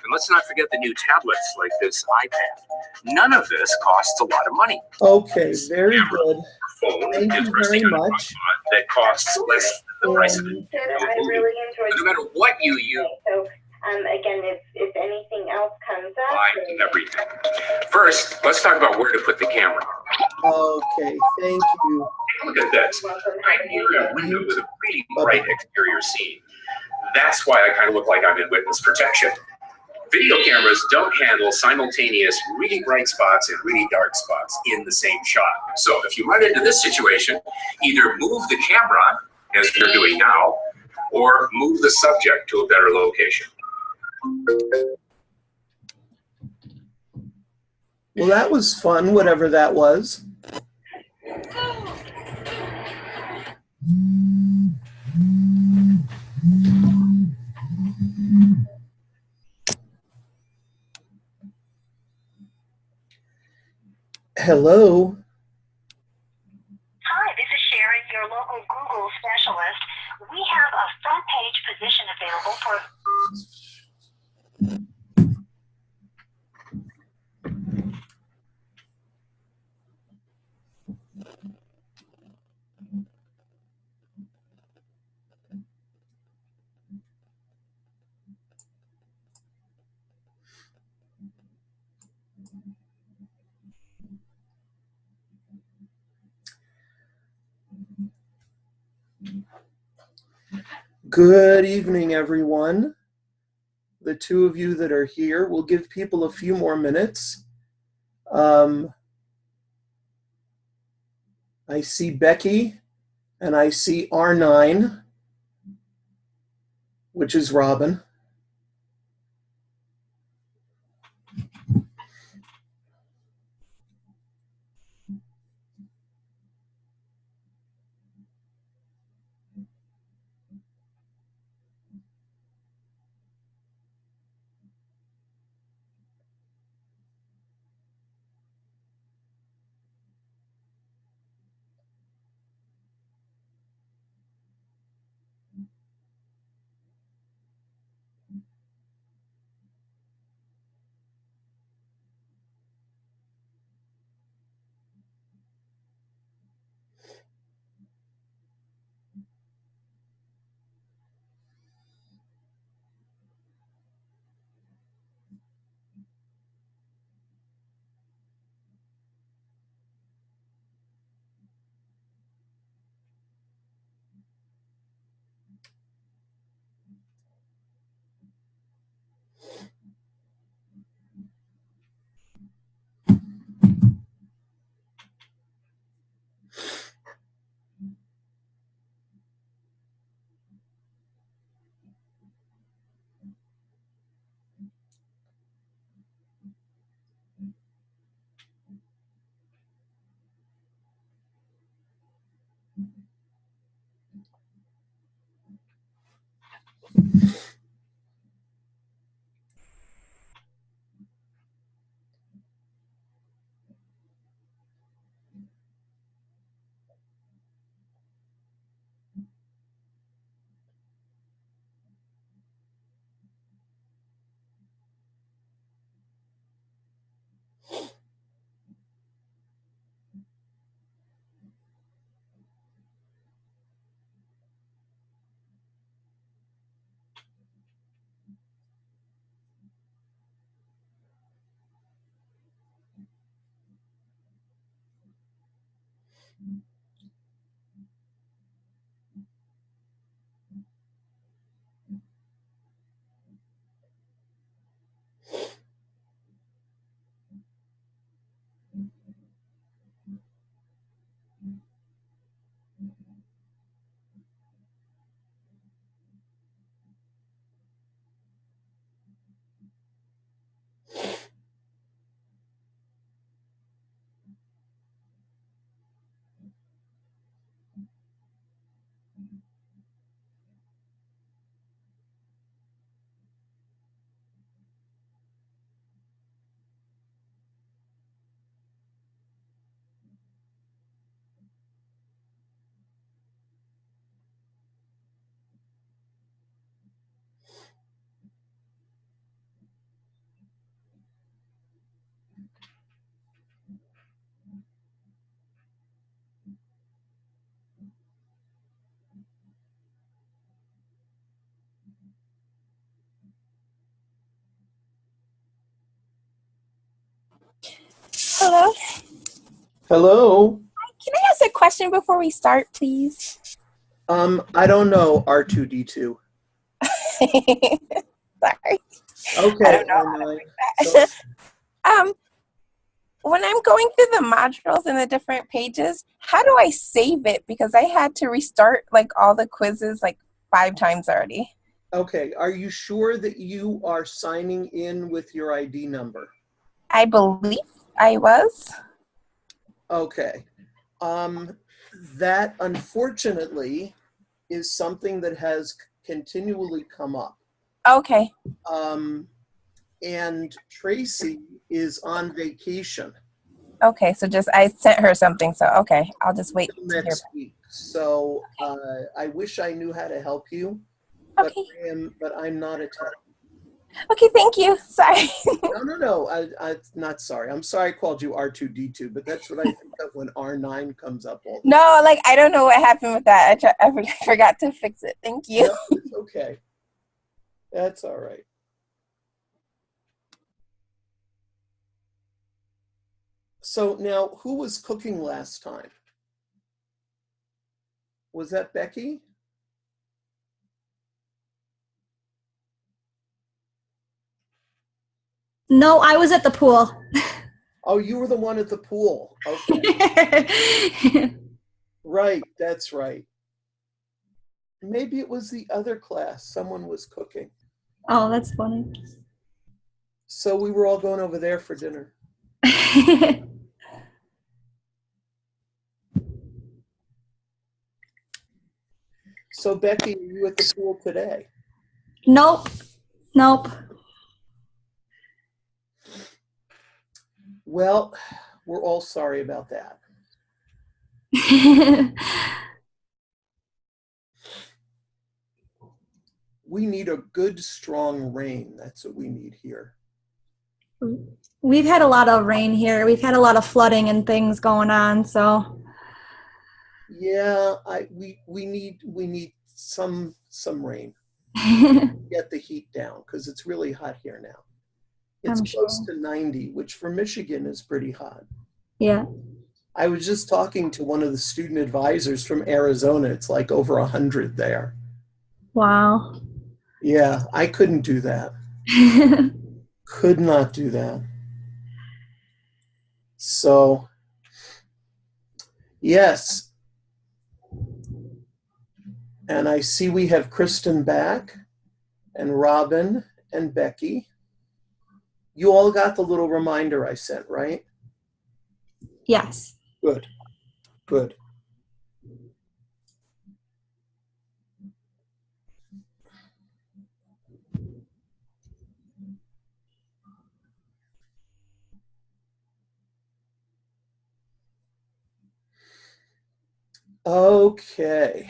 And let's not forget the new tablets like this iPad. None of this costs a lot of money. Okay, very good. Phone Thank you very much. that costs less than the price of it. I really enjoyed No matter what you use. So again, if anything else comes up. And everything. First, let's talk about where to put the camera. Okay, thank you. Look at this. Right here in a window with a pretty bright exterior scene. That's why I kind of look like I'm in witness protection. Video cameras don't handle simultaneous really bright spots and really dark spots in the same shot. So if you run into this situation, either move the camera, as you're doing now, or move the subject to a better location. Well, that was fun, whatever that was. Hello. Hi, this is Sharon, your local Google specialist. We have a front page position available for... Good evening, everyone. The two of you that are here, we'll give people a few more minutes. I see Becky, and I see R9, which is Robin. Hello. Hello. Can I ask a question before we start, please? I don't know, R2D2. Sorry. Okay, I don't know how to R9. fix that. When I'm going through the modules and the different pages, how do I save it? Because I had to restart like all the quizzes like 5 times already. Okay, are you sure that you are signing in with your ID number? I believe I was. Okay. That unfortunately is something that has continually come up. Okay. And Tracy is on vacation Okay, so just I sent her something, so okay, I'll just wait till to hear next back. week. So I wish I knew how to help you, but Okay. I'm not a tech. Okay, thank you. Sorry. No. I'm not sorry. I'm sorry I called you R2D2, but that's what I think of when R9 comes up all the time. No, like I don't know what happened with that. I forgot to fix it. Thank you. No, it's okay. That's all right. So now, who was cooking last time? Was that Becky? No, I was at the pool. Oh, you were the one at the pool. Okay. Right, that's right. Maybe it was the other class. Someone was cooking. Oh, that's funny. So we were all going over there for dinner. So Becky, are you at the pool today? Nope. Nope. Well, we're all sorry about that. We need a good, strong rain. That's what we need here. We've had a lot of rain here. We've had a lot of flooding and things going on, so. Yeah, we need some rain. Get the heat down because it's really hot here now. It's I'm close sure. to 90, which for Michigan is pretty hot. Yeah. I was just talking to one of the student advisors from Arizona. It's like over 100 there. Wow. Yeah, I couldn't do that. Could not do that. So, yes. And I see we have Kristen back, and Robin, and Becky. You all got the little reminder I sent, right? Yes. Good. Good. Okay.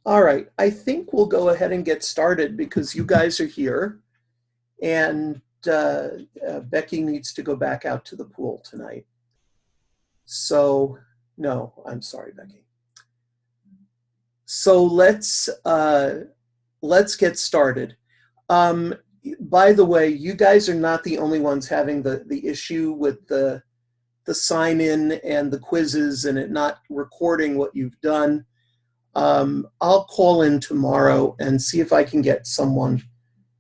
All right. I think we'll go ahead and get started because you guys are here, and Becky needs to go back out to the pool tonight. So, no, I'm sorry, Becky. So let's get started. By the way, you guys are not the only ones having the issue with the sign in and the quizzes and it not recording what you've done. I'll call in tomorrow and see if I can get someone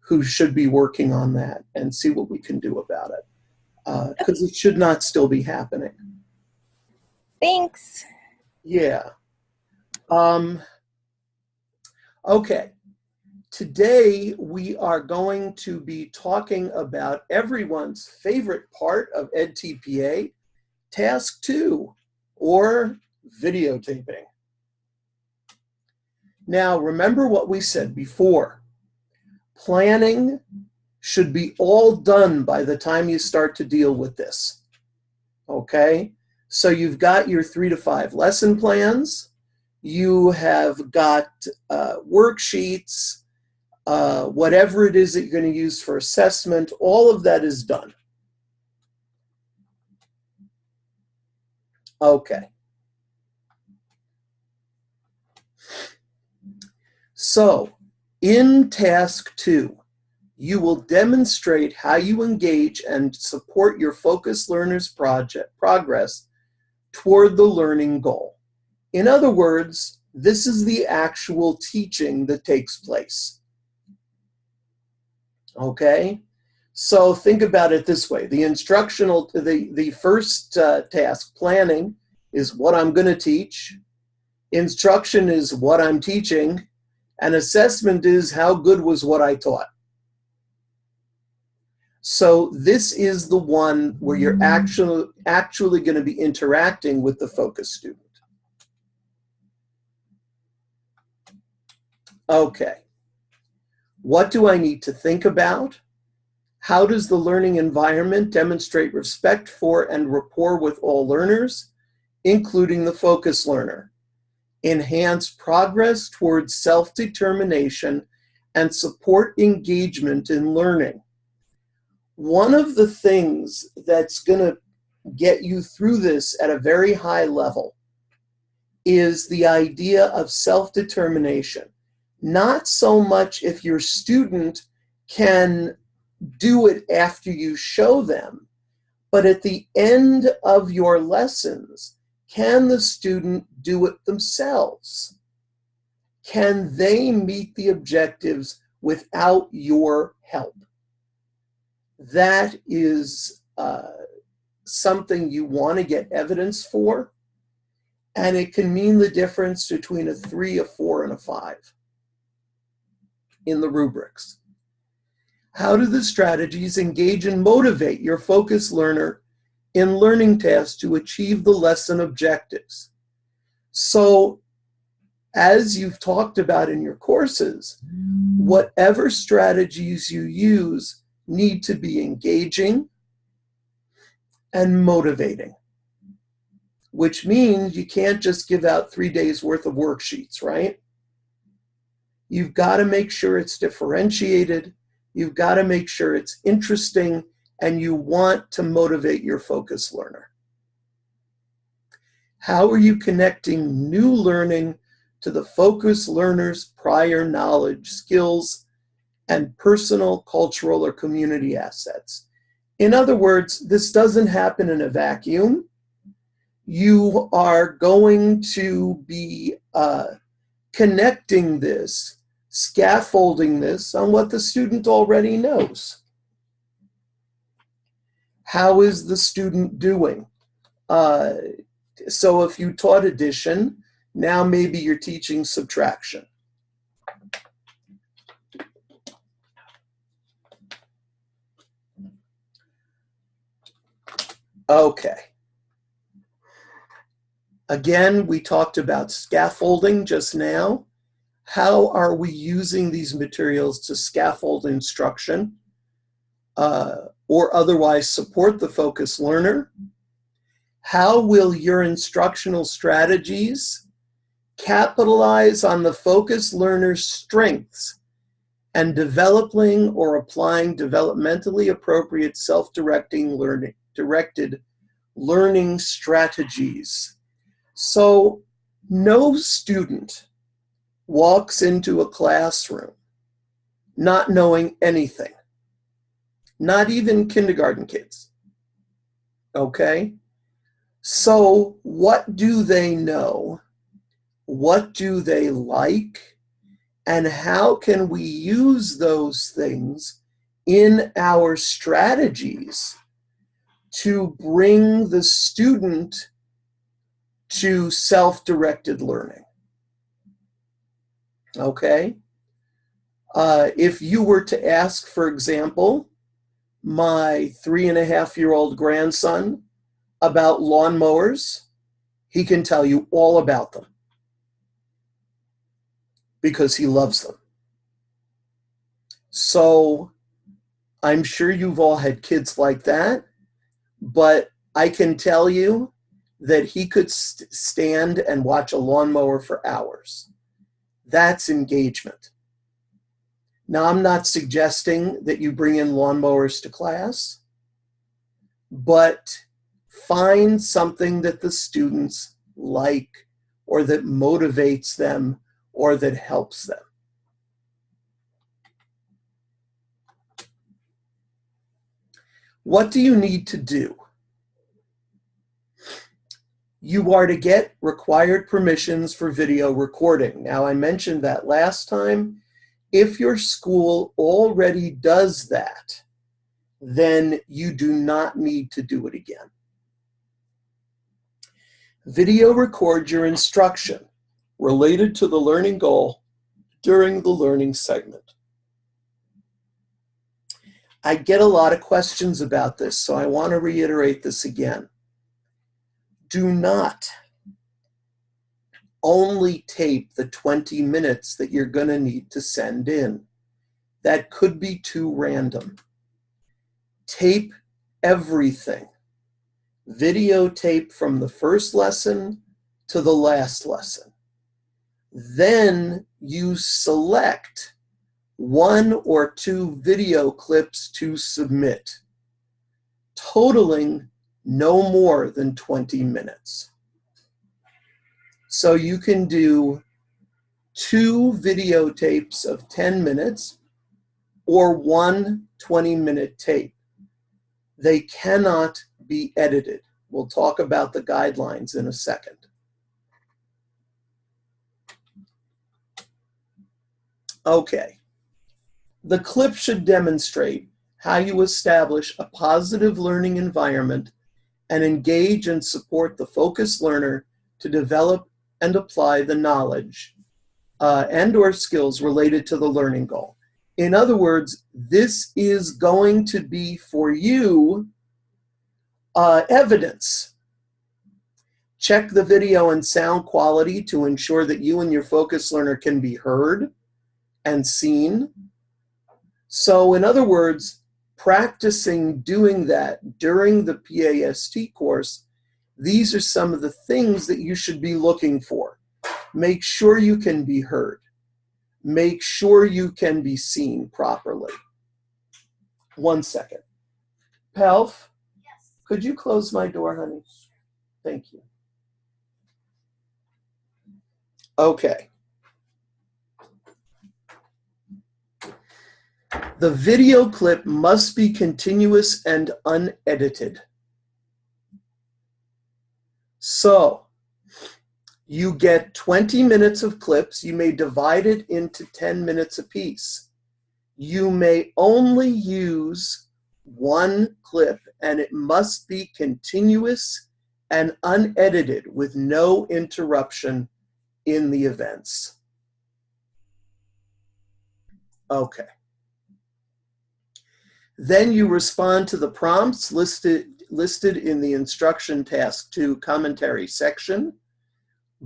who should be working on that and see what we can do about it. Because it should not still be happening. Thanks. Yeah. Okay. Today, we are going to be talking about everyone's favorite part of edTPA, Task 2, or videotaping. Now, remember what we said before. Planning should be all done by the time you start to deal with this. Okay? So you've got your 3 to 5 lesson plans. You have got worksheets, whatever it is that you're going to use for assessment, all of that is done. Okay. So in task 2, you will demonstrate how you engage and support your focus learners' progress toward the learning goal. In other words, this is the actual teaching that takes place. Okay? So think about it this way. The first task, planning, is what I'm going to teach. Instruction is what I'm teaching. And assessment is how good was what I taught. So this is the one where you're actually going to be interacting with the focus student. Okay. What do I need to think about? How does the learning environment demonstrate respect for and rapport with all learners, including the focus learner? Enhance progress towards self-determination and support engagement in learning. One of the things that's going to get you through this at a very high level is the idea of self-determination. Not so much if your student can do it after you show them, but at the end of your lessons, can the student do it themselves? Can they meet the objectives without your help? That is something you want to get evidence for, and it can mean the difference between a 3, a 4, and a 5 in the rubrics. How do the strategies engage and motivate your focus learner in learning tasks to achieve the lesson objectives? So, as you've talked about in your courses, whatever strategies you use need to be engaging and motivating, which means you can't just give out 3 days worth of worksheets, right? You've got to make sure it's differentiated. You've got to make sure it's interesting, and you want to motivate your focus learner. How are you connecting new learning to the focus learner's prior knowledge, skills, and personal, cultural, or community assets? In other words, this doesn't happen in a vacuum. You are going to be connecting this, scaffolding this on what the student already knows. How is the student doing? So if you taught addition, now maybe you're teaching subtraction. Okay. Again, we talked about scaffolding just now. How are we using these materials to scaffold instruction or otherwise support the focus learner? How will your instructional strategies capitalize on the focus learner's strengths and developing or applying developmentally appropriate self-directed learning strategies? So no student walks into a classroom not knowing anything, not even kindergarten kids, okay? So what do they know? What do they like? And how can we use those things in our strategies to bring the student to self-directed learning? Okay? If you were to ask, for example, my 3.5-year-old grandson about lawnmowers, he can tell you all about them because he loves them. So I'm sure you've all had kids like that, but I can tell you that he could stand and watch a lawnmower for hours. That's engagement. Now, I'm not suggesting that you bring in lawnmowers to class, but find something that the students like or that motivates them or that helps them. What do you need to do? You are to get required permissions for video recording. Now, I mentioned that last time. If your school already does that, then you do not need to do it again. Video record your instruction related to the learning goal during the learning segment. I get a lot of questions about this, so I want to reiterate this again. Do not only tape the 20 minutes that you're going to need to send in. That could be too random. Tape everything. Videotape from the first lesson to the last lesson. Then you select 1 or 2 video clips to submit, totaling no more than 20 minutes. So you can do 2 videotapes of 10 minutes or 1 20-minute tape. They cannot be edited. We'll talk about the guidelines in a second. Okay. The clip should demonstrate how you establish a positive learning environment and engage and support the focused learner to develop and apply the knowledge and or skills related to the learning goal. In other words, this is going to be for you evidence. Check the video and sound quality to ensure that you and your focused learner can be heard and seen. So in other words, practicing doing that during the PAST course, these are some of the things that you should be looking for. Make sure you can be heard. Make sure you can be seen properly. 1 second. Pelf, yes. Could you close my door, honey? Thank you. Okay. The video clip must be continuous and unedited. So, you get 20 minutes of clips. You may divide it into 10 minutes apiece. You may only use 1 clip, and it must be continuous and unedited with no interruption in the events. Okay. Then you respond to the prompts listed in the instruction task 2 commentary section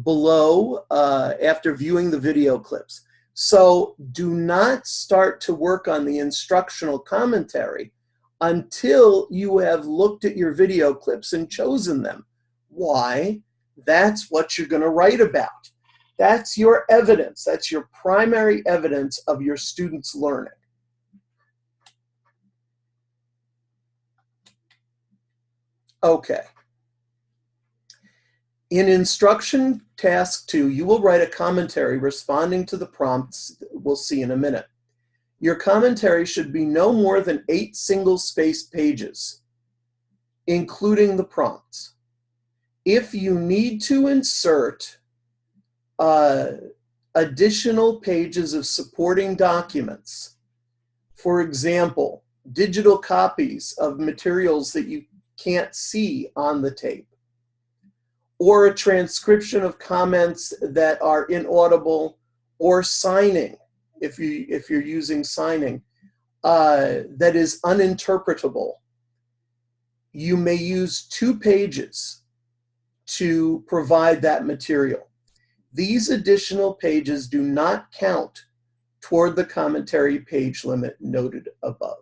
below after viewing the video clips. So do not start to work on the instructional commentary until you have looked at your video clips and chosen them. Why? That's what you're going to write about. That's your evidence. That's your primary evidence of your students' learning. Okay. In instruction task 2, you will write a commentary responding to the prompts we'll see in a minute. Your commentary should be no more than 8 single-spaced pages, including the prompts. If you need to insert additional pages of supporting documents, for example, digital copies of materials that you can't see on the tape, or a transcription of comments that are inaudible, or signing, if you're using signing, that is uninterpretable, you may use 2 pages to provide that material. These additional pages do not count toward the commentary page limit noted above.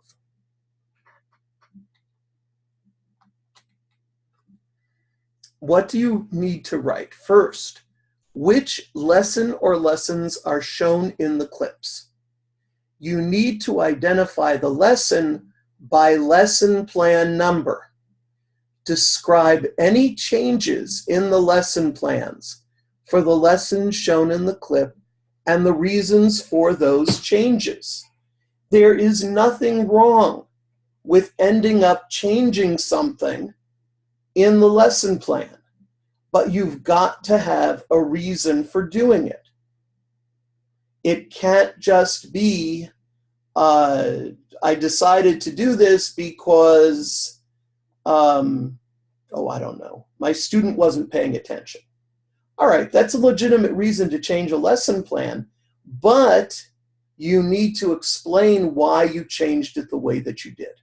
What do you need to write? First, which lesson or lessons are shown in the clips? You need to identify the lesson by lesson plan number. Describe any changes in the lesson plans for the lessons shown in the clip and the reasons for those changes. There is nothing wrong with ending up changing something in the lesson plan. But you've got to have a reason for doing it. It can't just be, I decided to do this because, I don't know, my student wasn't paying attention. All right, that's a legitimate reason to change a lesson plan, but you need to explain why you changed it the way that you did.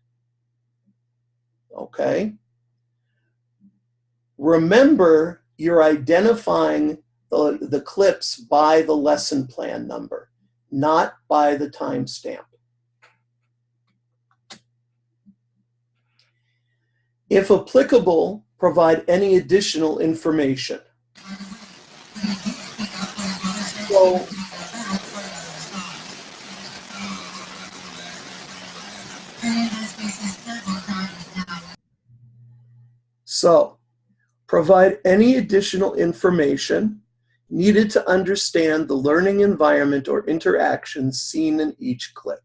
Okay? Remember, you're identifying the clips by the lesson plan number, not by the timestamp. If applicable, provide any additional information. So, provide any additional information needed to understand the learning environment or interactions seen in each clip.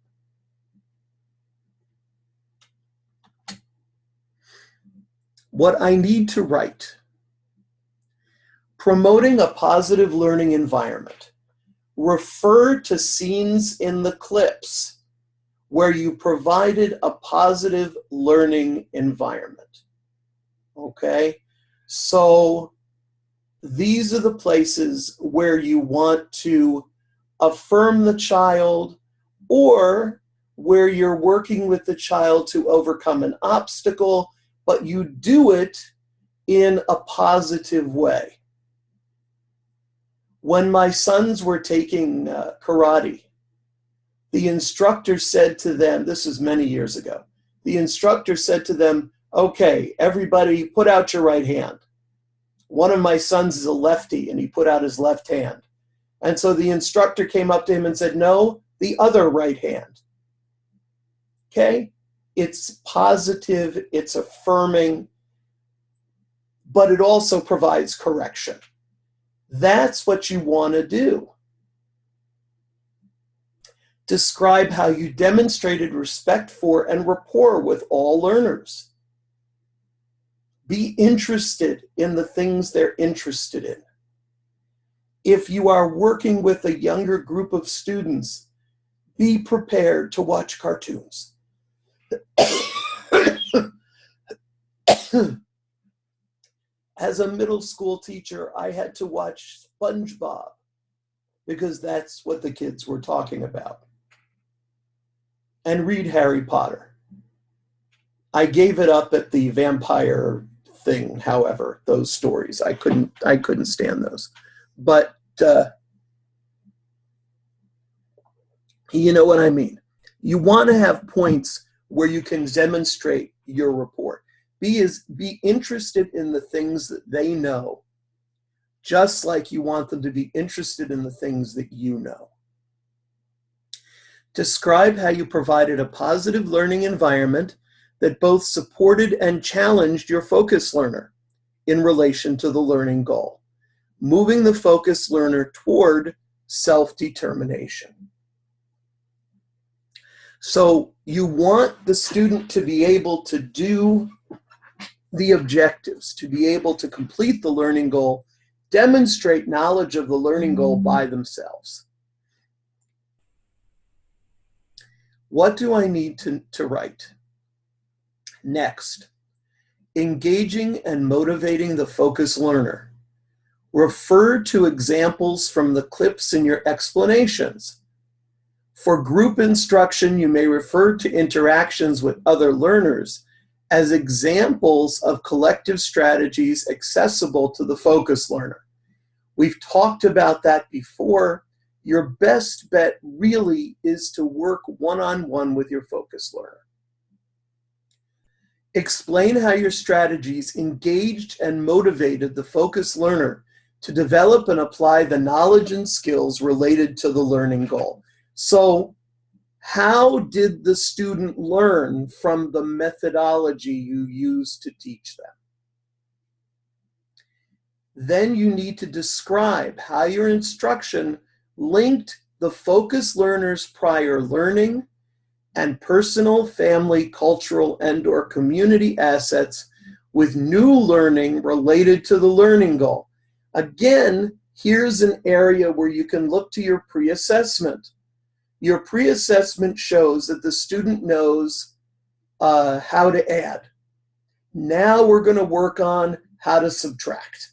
What I need to write. Promoting a positive learning environment. Refer to scenes in the clips where you provided a positive learning environment. Okay, so these are the places where you want to affirm the child, or where you're working with the child to overcome an obstacle, but you do it in a positive way. When my sons were taking karate, the instructor said to them, this is many years ago, the instructor said to them, okay, everybody put out your right hand. One of my sons is a lefty and he put out his left hand. And so the instructor came up to him and said, no, the other right hand. Okay? It's positive, it's affirming, but it also provides correction. That's what you want to do. Describe how you demonstrated respect for and rapport with all learners. Be interested in the things they're interested in. If you are working with a younger group of students, be prepared to watch cartoons. As a middle school teacher, I had to watch SpongeBob because that's what the kids were talking about. And read Harry Potter. I gave it up at the vampire thing, however, those stories. I couldn't stand those. But you know what I mean. You want to have points where you can demonstrate your rapport. Be interested in the things that they know, just like you want them to be interested in the things that you know. Describe how you provided a positive learning environment that both supported and challenged your focus learner in relation to the learning goal, moving the focus learner toward self-determination. So you want the student to be able to do the objectives, to be able to complete the learning goal, demonstrate knowledge of the learning goal by themselves. What do I need to write? Next, engaging and motivating the focus learner. Refer to examples from the clips in your explanations. For group instruction, you may refer to interactions with other learners as examples of collective strategies accessible to the focus learner. We've talked about that before. Your best bet really is to work one-on-one with your focus learner. Explain how your strategies engaged and motivated the focus learner to develop and apply the knowledge and skills related to the learning goal. So, how did the student learn from the methodology you used to teach them? Then you need to describe how your instruction linked the focus learner's prior learning and personal, family, cultural, and/or community assets with new learning related to the learning goal. Again, here's an area where you can look to your pre-assessment. Your pre-assessment shows that the student knows how to add. Now we're going to work on how to subtract.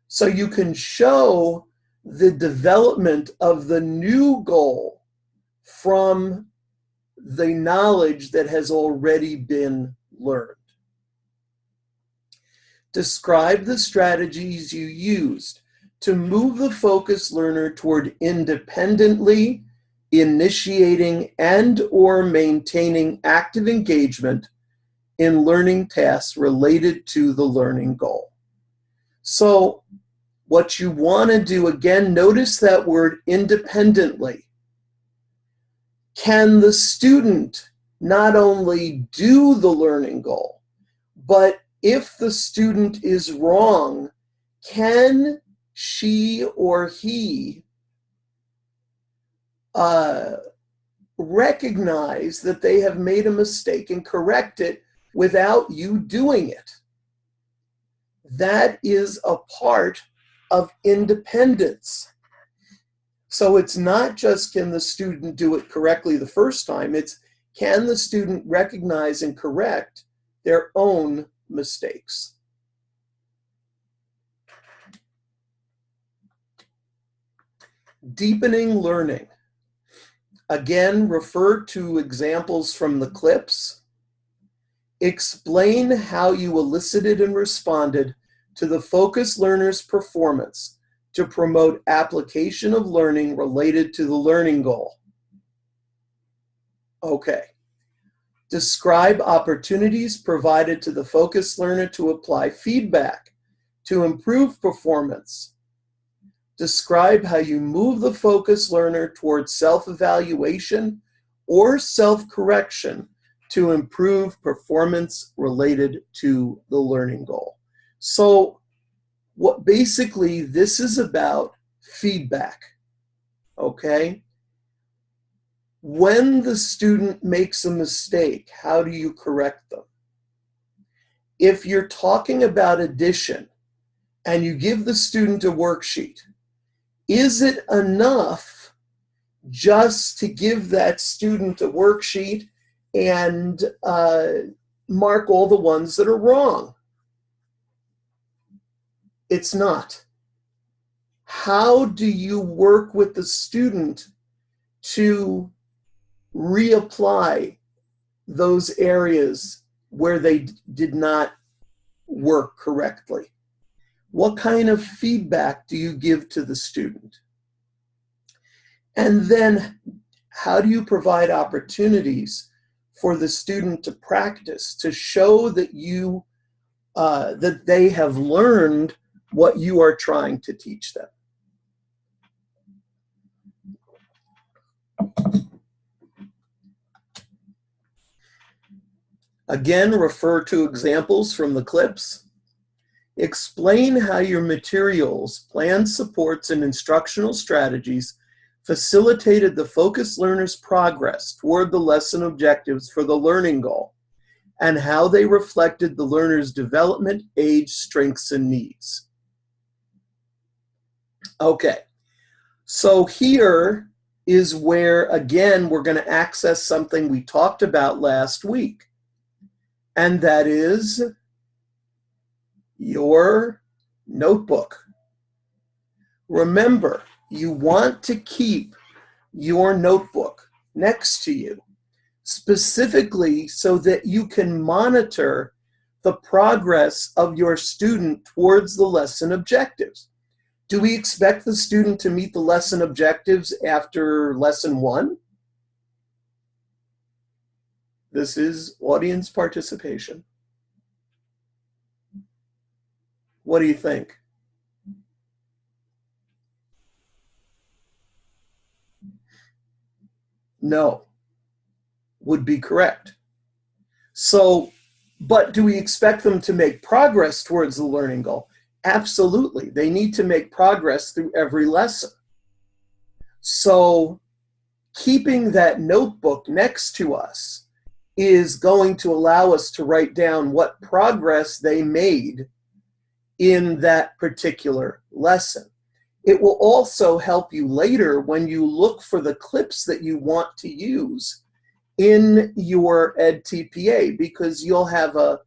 So you can show the development of the new goal from the knowledge that has already been learned. Describe the strategies you used to move the focused learner toward independently initiating and/or maintaining active engagement in learning tasks related to the learning goal. So what you want to do, again, notice that word independently. Can the student not only do the learning goal, but if the student is wrong, can she or he recognize that they have made a mistake and correct it without you doing it? That is a part of independence. So it's not just can the student do it correctly the first time, it's can the student recognize and correct their own mistakes. Deepening learning. Again, refer to examples from the clips. Explain how you elicited and responded to the focused learner's performance to promote application of learning related to the learning goal. Okay. Describe opportunities provided to the focused learner to apply feedback to improve performance. Describe how you move the focused learner towards self-evaluation or self-correction to improve performance related to the learning goal. So what basically this is about feedback, okay? When the student makes a mistake, how do you correct them? If you're talking about addition and you give the student a worksheet, is it enough just to give that student a worksheet and mark all the ones that are wrong? It's not. How do you work with the student to reapply those areas where they did not work correctly? What kind of feedback do you give to the student? And then how do you provide opportunities for the student to practice, to show that you that they have learned what you are trying to teach them? Again, refer to examples from the clips. Explain how your materials, plans, supports, and instructional strategies facilitated the focused learner's progress toward the lesson objectives for the learning goal, and how they reflected the learner's development, age, strengths, and needs. Okay, so here is where, again, we're going to access something we talked about last week, and that is your notebook. Remember, you want to keep your notebook next to you, specifically so that you can monitor the progress of your student towards the lesson objectives. Do we expect the student to meet the lesson objectives after lesson 1? This is audience participation. What do you think? No, would be correct. So, but do we expect them to make progress towards the learning goal? Absolutely. They need to make progress through every lesson. So keeping that notebook next to us is going to allow us to write down what progress they made in that particular lesson. It will also help you later when you look for the clips that you want to use in your edTPA, because you'll have a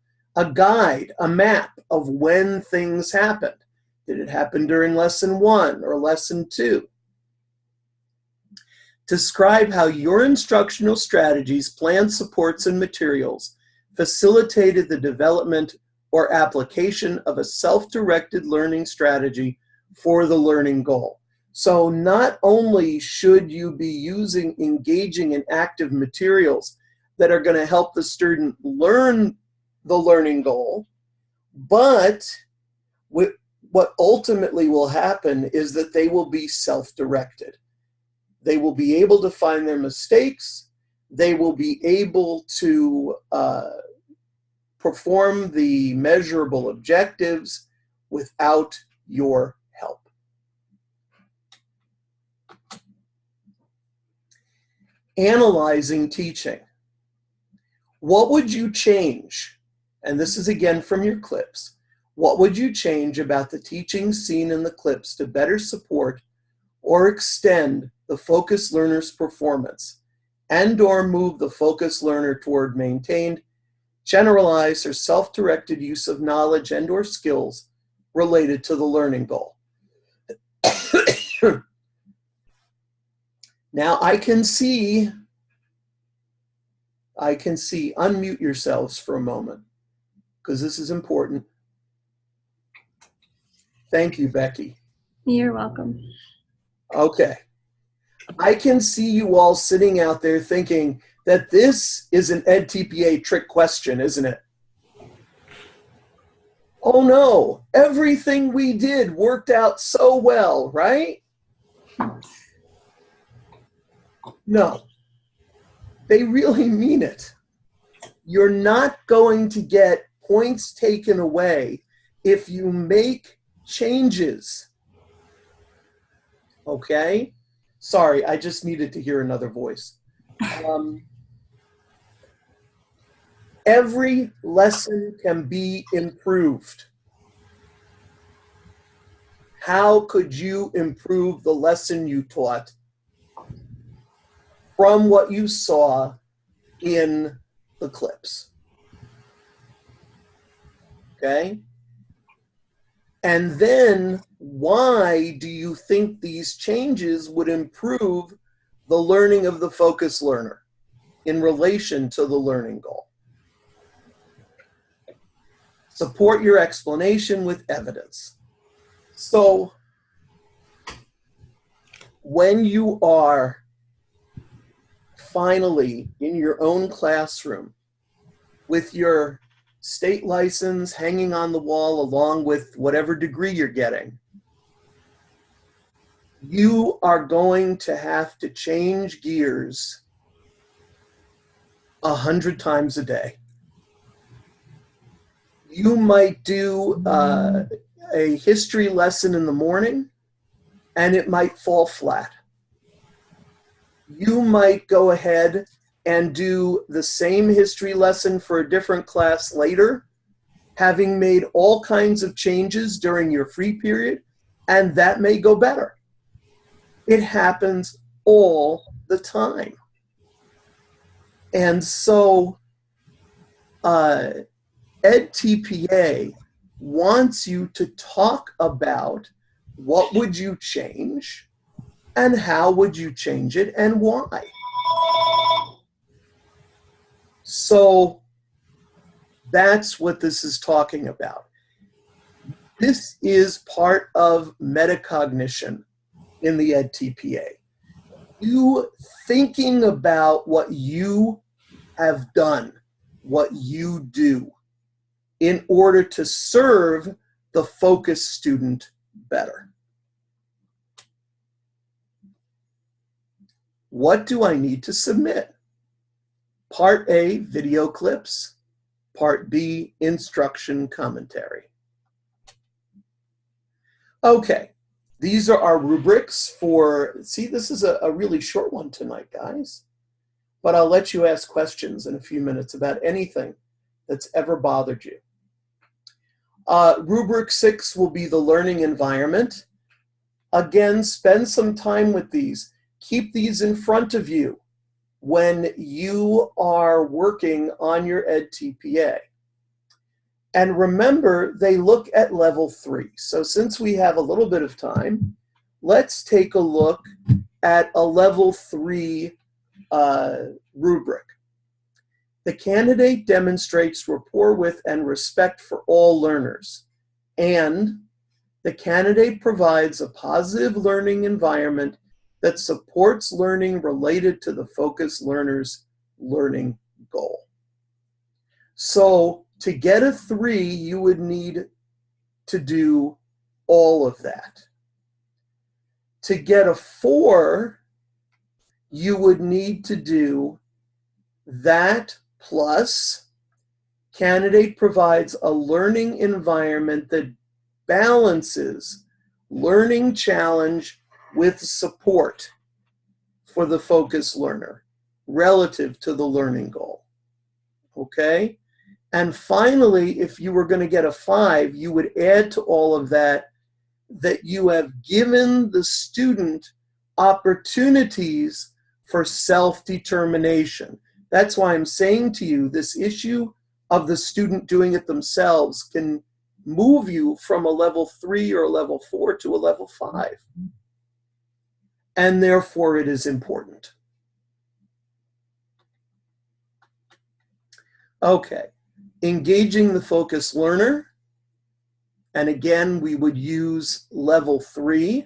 guide, a map of when things happened. Did it happen during lesson 1 or lesson 2? Describe how your instructional strategies, plans, supports, and materials facilitated the development or application of a self-directed learning strategy for the learning goal. So not only should you be engaging in active materials that are going to help the student learn the learning goal, but what ultimately will happen is that they will be self-directed. They will be able to find their mistakes. They will be able to perform the measurable objectives without your help. Analyzing teaching. What would you change? And this is again from your clips. What would you change about the teaching seen in the clips to better support or extend the focused learner's performance and/or move the focused learner toward maintained, generalized, or self-directed use of knowledge and/or skills related to the learning goal? Now I can see, unmute yourselves for a moment, because this is important. Thank you, Becky. You're welcome. Okay. I can see you all sitting out there thinking that this is an edTPA trick question, isn't it? Oh no, everything we did worked out so well, right? No, they really mean it. You're not going to get points taken away if you make changes. Okay? Sorry, I just needed to hear another voice. Every lesson can be improved. How could you improve the lesson you taught from what you saw in the clips? Okay? And then why do you think these changes would improve the learning of the focused learner in relation to the learning goal? Support your explanation with evidence. So when you are finally in your own classroom with your state license hanging on the wall along with whatever degree you're getting, you are going to have to change gears 100 times a day. You might do a history lesson in the morning and it might fall flat. You might go ahead and do the same history lesson for a different class later, having made all kinds of changes during your free period, and that may go better. It happens all the time. And so edTPA wants you to talk about what would you change and how would you change it and why. So that's what this is talking about. This is part of metacognition in the edTPA. You thinking about what you have done, what you do, in order to serve the focused student better. What do I need to submit? Part A, video clips. Part B, instruction commentary. Okay, These are our rubrics for, see, this is a really short one tonight, guys. But I'll let you ask questions in a few minutes about anything that's ever bothered you. Rubric 6 will be the learning environment. Again, spend some time with these. Keep these in front of you when you are working on your edTPA. And remember, they look at level 3. So since we have a little bit of time, let's take a look at a level 3 rubric. The candidate demonstrates rapport with and respect for all learners, and the candidate provides a positive learning environment that supports learning related to the focus learner's learning goal. So to get a 3, you would need to do all of that. To get a 4, you would need to do that plus candidate provides a learning environment that balances learning challenge with support for the focus learner relative to the learning goal. Okay? And finally, if you were going to get a 5, you would add to all of that that you have given the student opportunities for self-determination. That's why I'm saying to you, this issue of the student doing it themselves can move you from a level 3 or a level 4 to a level 5. And therefore, it is important. Okay, engaging the focus learner. And again, we would use level 3.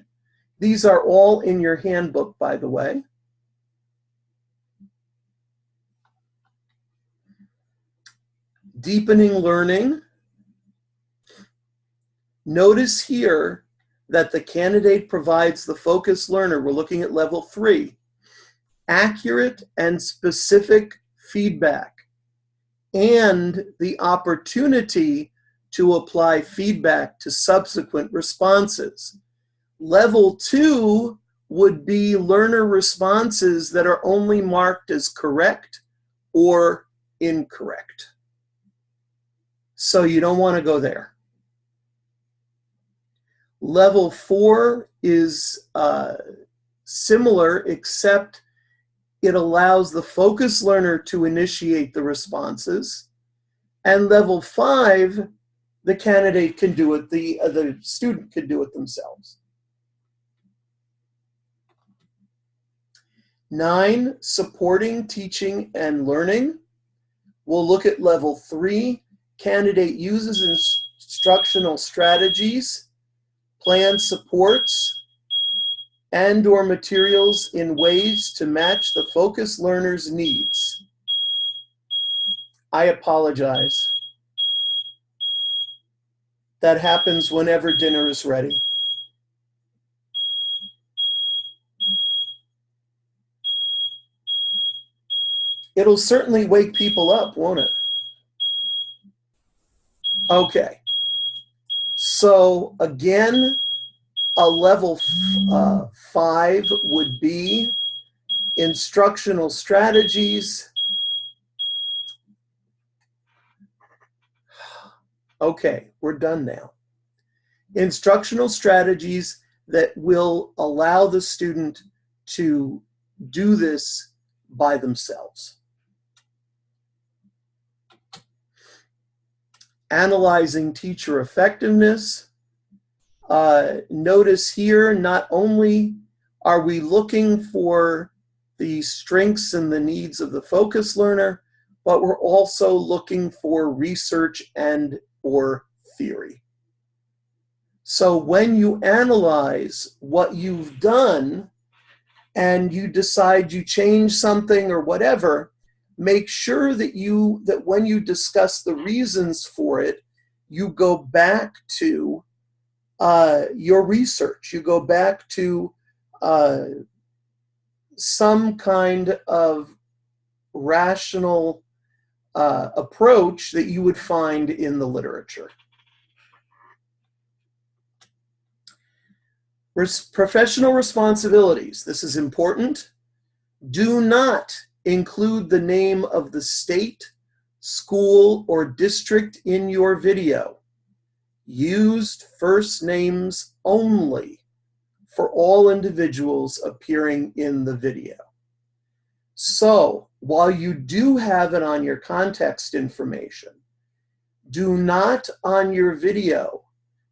These are all in your handbook, by the way. Deepening learning. Notice here that the candidate provides the focus learner, we're looking at level 3, accurate and specific feedback, and the opportunity to apply feedback to subsequent responses. Level 2 would be learner responses that are only marked as correct or incorrect. So you don't want to go there. Level 4 is similar, except it allows the focus learner to initiate the responses. And level 5, the candidate can do it, the student can do it themselves. 9, supporting teaching and learning. We'll look at level 3. Candidate uses instructional strategies, plan supports, and/or materials in ways to match the focus learner's needs. I apologize. That happens whenever dinner is ready. It'll certainly wake people up, won't it? Okay. So again, a level 5 would be instructional strategies. Okay, we're done now. Instructional strategies that will allow the student to do this by themselves. Analyzing teacher effectiveness. Notice here, not only are we looking for the strengths and the needs of the focus learner, but we're also looking for research and/or theory. So when you analyze what you've done and you decide you change something or whatever, make sure that when you discuss the reasons for it, you go back to your research. You go back to some kind of rational approach that you would find in the literature. Professional responsibilities. This is important. Do not include the name of the state, school, or district in your video. Use first names only for all individuals appearing in the video. So, while you do have it on your context information, do not on your video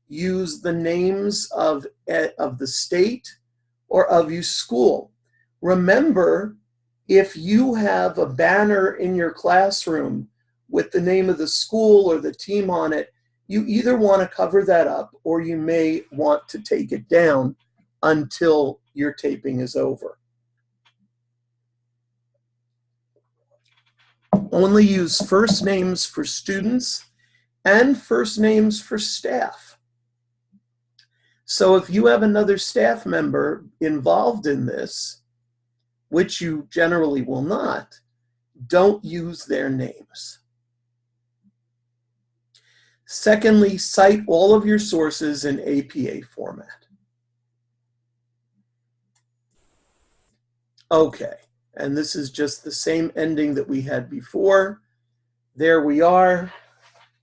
use the names of the state or of your school. Remember, if you have a banner in your classroom with the name of the school or the team on it, you either want to cover that up or you may want to take it down until your taping is over. Only use first names for students and first names for staff. So if you have another staff member involved in this, which you generally will not, don't use their names. Secondly, cite all of your sources in APA format. Okay, and this is just the same ending that we had before. There we are,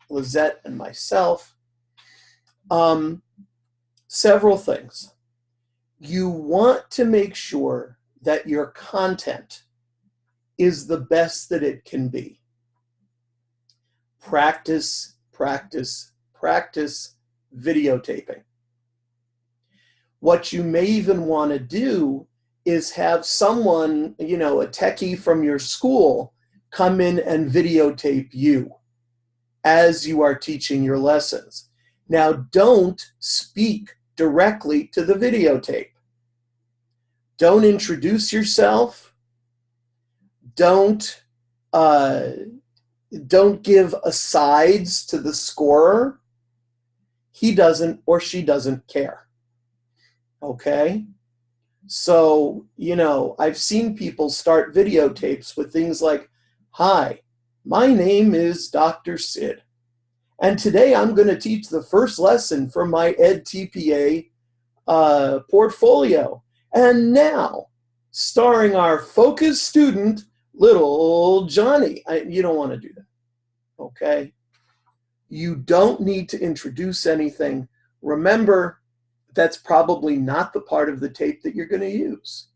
Lizette and myself. Several things. You want to make sure that your content is the best that it can be. Practice, practice, practice videotaping. What you may even want to do is have someone, a techie from your school, come in and videotape you as you are teaching your lessons. Now, don't speak directly to the videotape. Don't introduce yourself. Don't give asides to the scorer. He doesn't or she doesn't care. Okay? So, I've seen people start videotapes with things like, "Hi, my name is Dr. Sid, and today I'm going to teach the first lesson from my edTPA portfolio. And now, starring our focused student, little Johnny." You don't want to do that, okay? You don't need to introduce anything. Remember, that's probably not the part of the tape that you're going to use.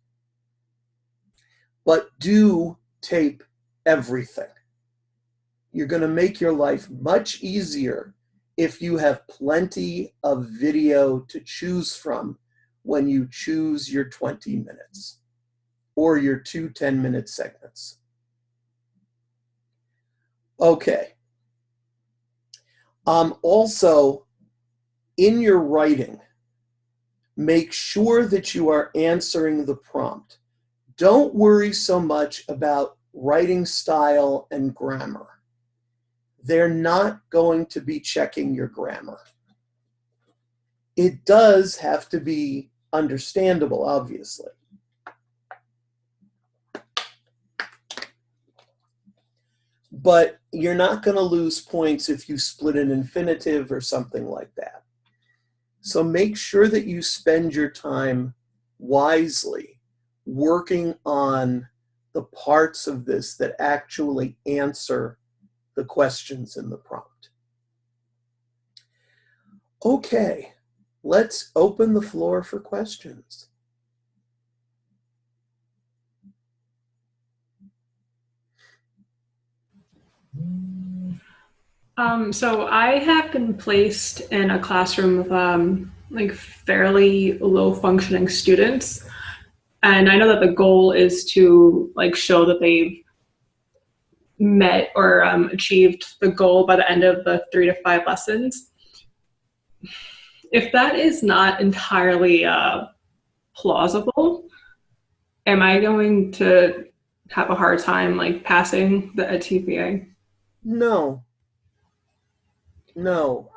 But do tape everything. You're going to make your life much easier if you have plenty of video to choose from when you choose your 20 minutes or your 2 10-minute segments. Okay. Also, in your writing, make sure that you are answering the prompt. Don't worry so much about writing style and grammar. They're not going to be checking your grammar. It does have to be understandable, obviously. But you're not going to lose points if you split an infinitive or something like that. So make sure that you spend your time wisely working on the parts of this that actually answer the questions in the prompt. Okay, let's open the floor for questions. So I have been placed in a classroom with fairly low functioning students. And I know that the goal is to show that they've met or achieved the goal by the end of the 3 to 5 lessons. If that is not entirely plausible, am I going to have a hard time passing the edTPA? No.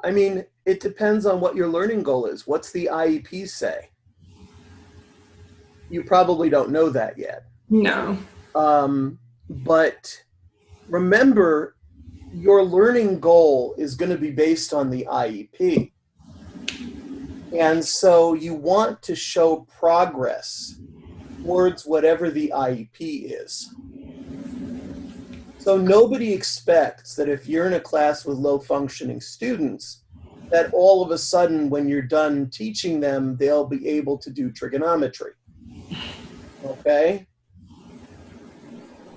I mean, it depends on what your learning goal is. What's the IEP say? You probably don't know that yet. No. But remember, your learning goal is going to be based on the IEP. And so you want to show progress towards whatever the IEP is. So nobody expects that if you're in a class with low functioning students, that all of a sudden when you're done teaching them, they'll be able to do trigonometry. Okay?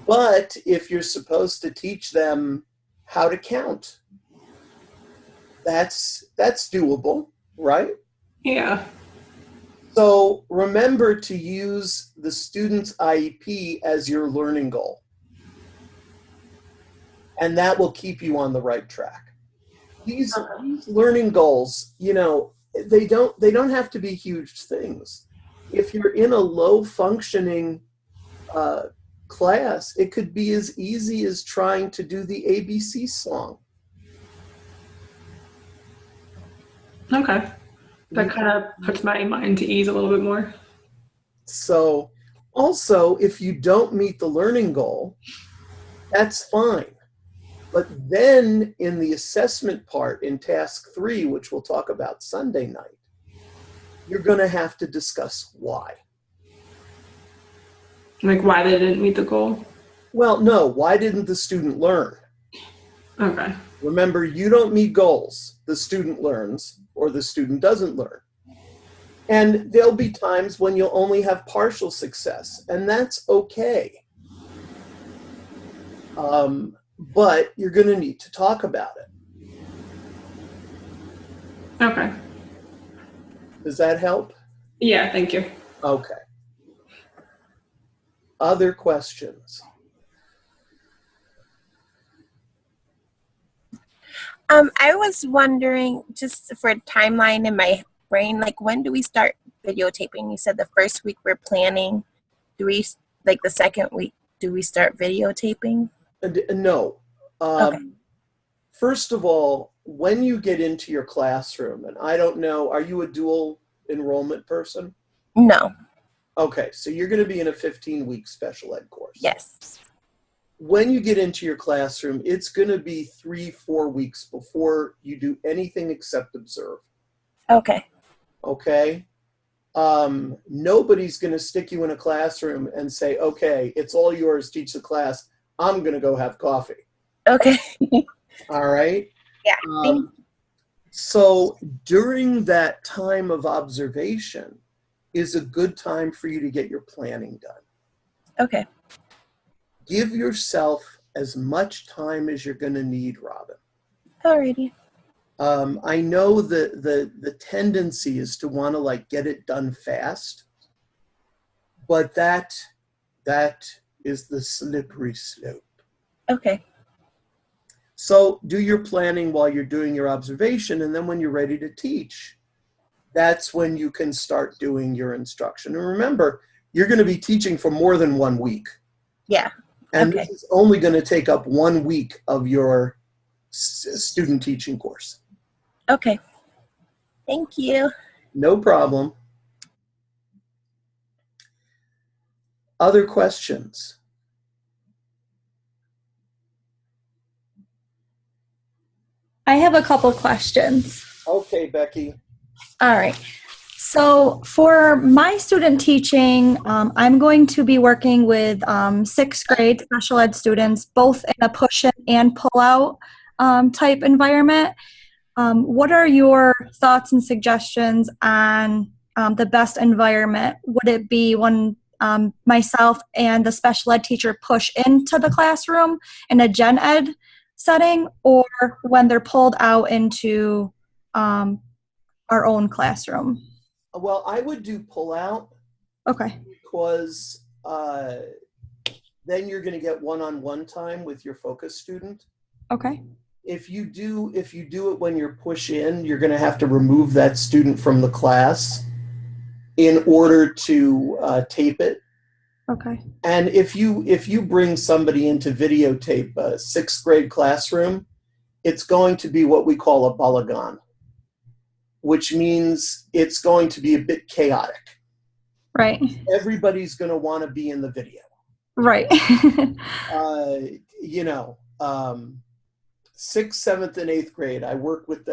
But if you're supposed to teach them how to count, that's doable, right? Yeah. So remember to use the student's IEP as your learning goal. And that will keep you on the right track. These learning goals, you know, they don't have to be huge things. If you're in a low functioning class, it could be as easy as trying to do the ABC song. Okay. That kind of puts my mind to ease a little bit more. So also, if you don't meet the learning goal, that's fine. But then in the assessment part in task 3, which we'll talk about Sunday night, you're going to have to discuss why. Like why they didn't meet the goal? Well, no, why didn't the student learn? Okay. Remember, you don't meet goals. The student learns or the student doesn't learn. And there'll be times when you'll only have partial success, and that's okay. But you're going to need to talk about it. Okay. Does that help? Yeah, thank you. Okay. Other questions? I was wondering, just for a timeline in my brain, like when do we start videotaping? You said the first week we're planning. Do we, like the second week, do we start videotaping? No. Okay. First of all, when you get into your classroom, and I don't know, are you a dual enrollment person? No. Okay, so you're going to be in a 15-week special ed course. Yes. When you get into your classroom, it's going to be 3-4 weeks before you do anything except observe. Okay. Okay? Nobody's going to stick you in a classroom and say, okay, it's all yours, teach the class. I'm going to go have coffee. Okay. All right? Yeah. So during that time of observation is a good time for you to get your planning done. Okay. Give yourself as much time as you're going to need, Robin. Alrighty. I know that the tendency is to want to like get it done fast, but that is the slippery slope. Okay. So do your planning while you're doing your observation, and then when you're ready to teach, that's when you can start doing your instruction. And remember, you're going to be teaching for more than 1 week. Yeah. And Okay. this is only going to take up 1 week of your student teaching course. Okay. Thank you. No problem. Other questions? I have a couple questions. Okay, Becky. All right. So for my student teaching, I'm going to be working with 6th grade special ed students, both in a push-in and pull-out type environment. What are your thoughts and suggestions on the best environment? Would it be when myself and the special ed teacher push into the classroom in a gen ed setting, or when they're pulled out into our own classroom? Well, I would do pull out. Okay. Because then you're going to get one-on-one time with your focus student. Okay. If you do it when you're push in, you're going to have to remove that student from the class in order to tape it. Okay. And if you bring somebody in to videotape a 6th grade classroom, it's going to be what we call a balagan, which means it's going to be a bit chaotic. Right. Everybody's going to want to be in the video. Right. 6th, 7th, and 8th grade. I've worked with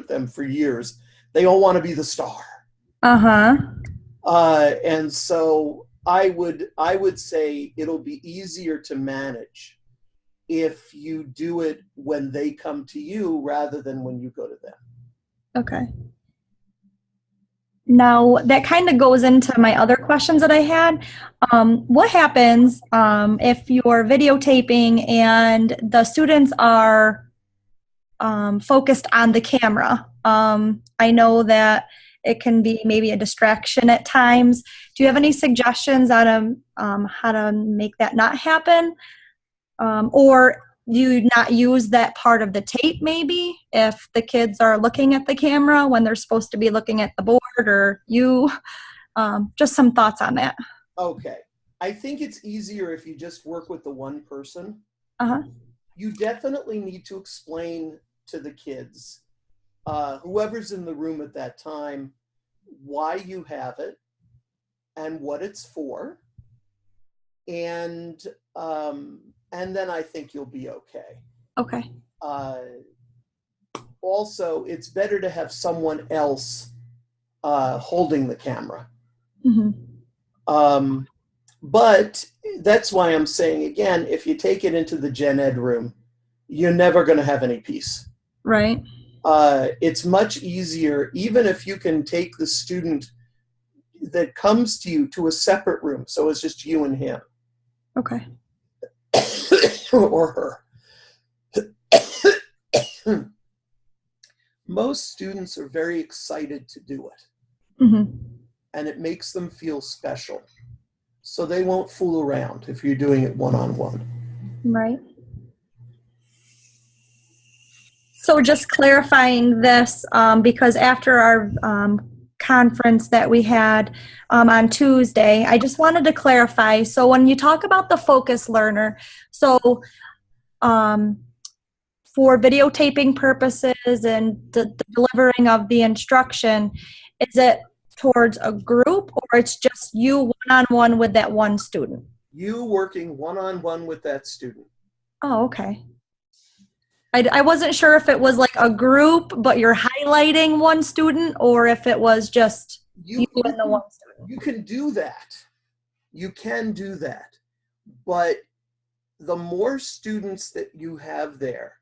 them for years. They all want to be the star. Uh-huh. And so I would say it'll be easier to manage if you do it when they come to you rather than when you go to them. Okay. Now, that kind of goes into my other questions that I had. What happens if you're videotaping and the students are focused on the camera? I know that it can be maybe a distraction at times. Do you have any suggestions on how to make that not happen? Or do you not use that part of the tape maybe if the kids are looking at the camera when they're supposed to be looking at the board or you? Just some thoughts on that. Okay. I think it's easier if you just work with the one person. Uh-huh. You definitely need to explain to the kids, whoever's in the room at that time, why you have it and what it's for. And then I think you'll be okay. Okay. Also, it's better to have someone else holding the camera. Mm-hmm. But that's why I'm saying, again, if you take it into the gen ed room, you're never going to have any peace. Right. It's much easier, even if you can take the student that comes to you to a separate room, so it's just you and him. Okay. Or her. Most students are very excited to do it. Mm-hmm. And it makes them feel special. So they won't fool around if you're doing it one-on-one. Right. So just clarifying this, because after our conference that we had on Tuesday, I just wanted to clarify. So when you talk about the focus learner, so for videotaping purposes and the delivering of the instruction, is it towards a group or it's just you one-on-one with that one student? You working one-on-one with that student. Oh, okay. I wasn't sure if it was like a group, but you're highlighting one student, or if it was just you and the one student. You can do that. You can do that. But the more students that you have there,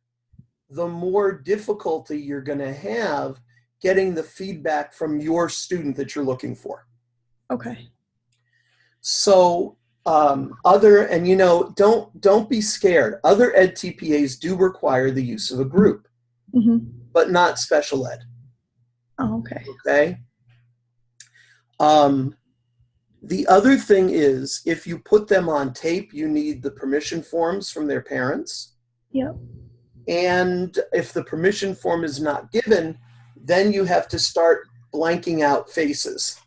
the more difficulty you're going to have getting the feedback from your student that you're looking for. Okay. So don't be scared. Other edTPAs do require the use of a group, but not special ed. Oh, okay. Okay. The other thing is, if you put them on tape, you need the permission forms from their parents. Yep. And if the permission form is not given, then you have to start blanking out faces.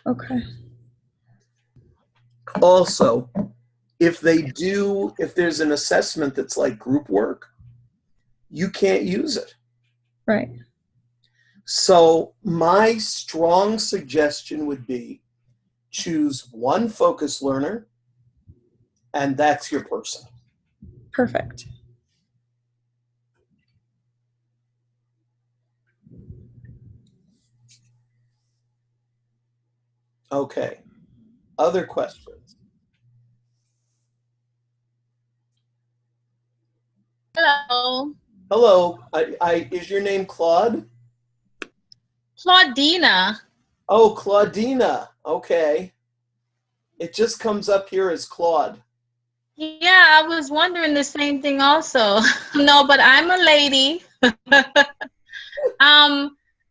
Okay. Also, if there's an assessment that's like group work, you can't use it. Right. So my strong suggestion would be choose one focus learner, and that's your person. Perfect. Okay. Other questions? Hello. Hello. Is your name Claude? Claudina. Oh, Claudina. Okay. It just comes up here as Claude. Yeah, I was wondering the same thing also. No, but I'm a lady.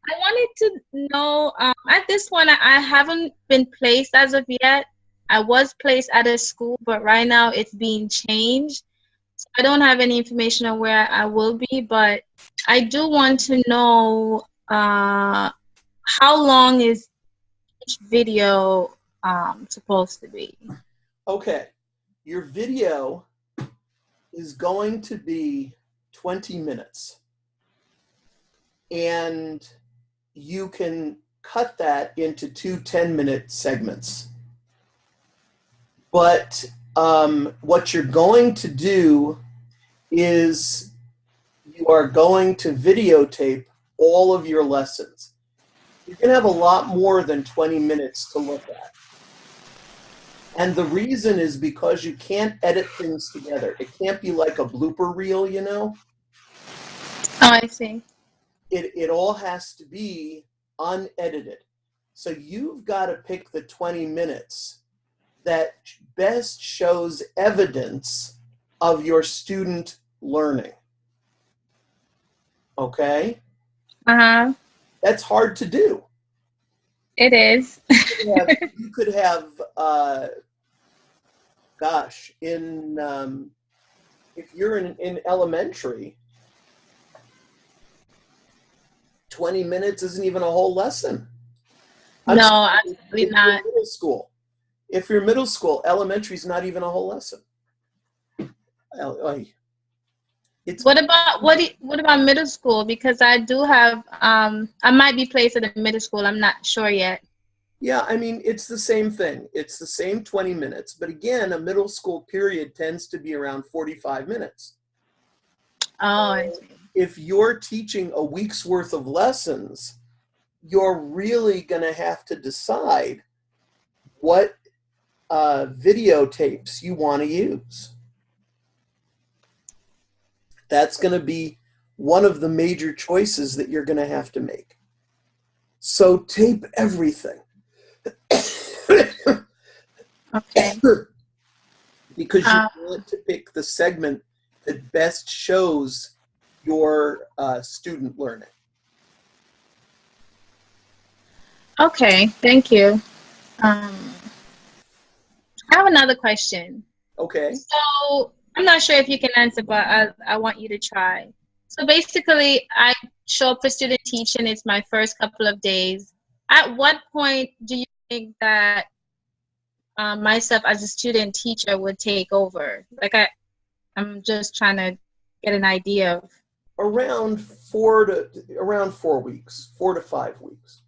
I wanted to know, at this point, I haven't been placed as of yet. I was placed at a school, but right now it's being changed. So I don't have any information on where I will be, but I do want to know how long is each video supposed to be? Okay. Your video is going to be 20 minutes. And you can cut that into two 10-minute segments. But what you're going to do is you are going to videotape all of your lessons. You're going to have a lot more than 20 minutes to look at. And the reason is because you can't edit things together. It can't be like a blooper reel, you know? Oh, I see. It all has to be unedited. So you've got to pick the 20 minutes that best shows evidence of your student learning. Okay? Uh-huh. That's hard to do. It is. You could have gosh, if you're in elementary, 20 minutes isn't even a whole lesson. No, absolutely not. Middle school. If you're middle school, elementary is not even a whole lesson. What about middle school? Because I do have I might be placed at a middle school. I'm not sure yet. Yeah, I mean, it's the same thing. It's the same 20 minutes. But again, a middle school period tends to be around 45 minutes. Oh, I see. If you're teaching a week's worth of lessons, you're really going to have to decide what videotapes you want to use. That's going to be one of the major choices that you're going to have to make. So tape everything. Okay. Because you want to pick the segment that best shows your student learning. Okay, thank you. I have another question. Okay. So I'm not sure if you can answer, but I want you to try. So basically, I show up for student teaching. It's my first couple of days. At what point do you think that myself as a student teacher would take over? Like I'm just trying to get an idea of. Around 4 weeks, 4 to 5 weeks.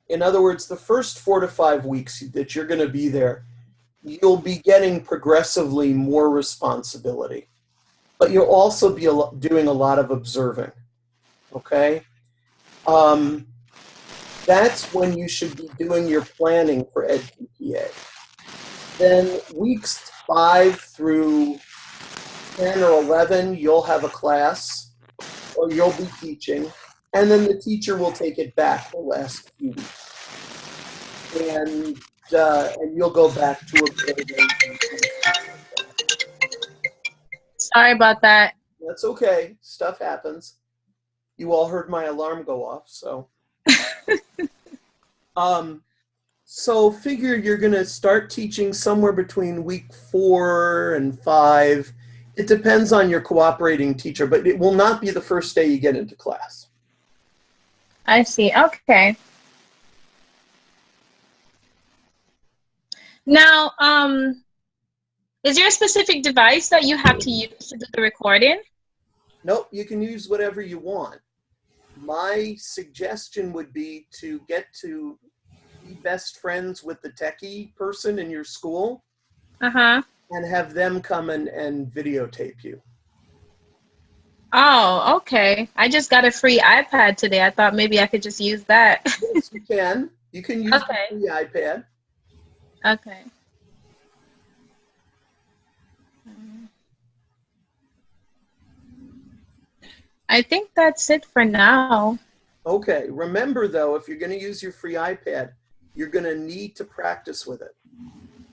In other words, the first 4 to 5 weeks that you're going to be there, you'll be getting progressively more responsibility. But you'll also be doing a lot of observing. Okay? That's when you should be doing your planning for edTPA. Then weeks 5 through 10 or 11, you'll have a class, or you'll be teaching, and then the teacher will take it back the last few weeks. And you'll go back to observing. Sorry about that. That's okay. Stuff happens. You all heard my alarm go off, so. So figure you're going to start teaching somewhere between week 4 and 5. It depends on your cooperating teacher, but it will not be the first day you get into class. I see. Okay. Now, is there a specific device that you have to use to do the recording? Nope, you can use whatever you want. My suggestion would be to get to be best friends with the techie person in your school. Uh-huh. And have them come and videotape you. Oh, okay. I just got a free iPad today. I thought maybe I could just use that. Yes, you can. You can use the iPad. Okay. I think that's it for now. Okay. Remember, though, if you're going to use your free iPad, you're going to need to practice with it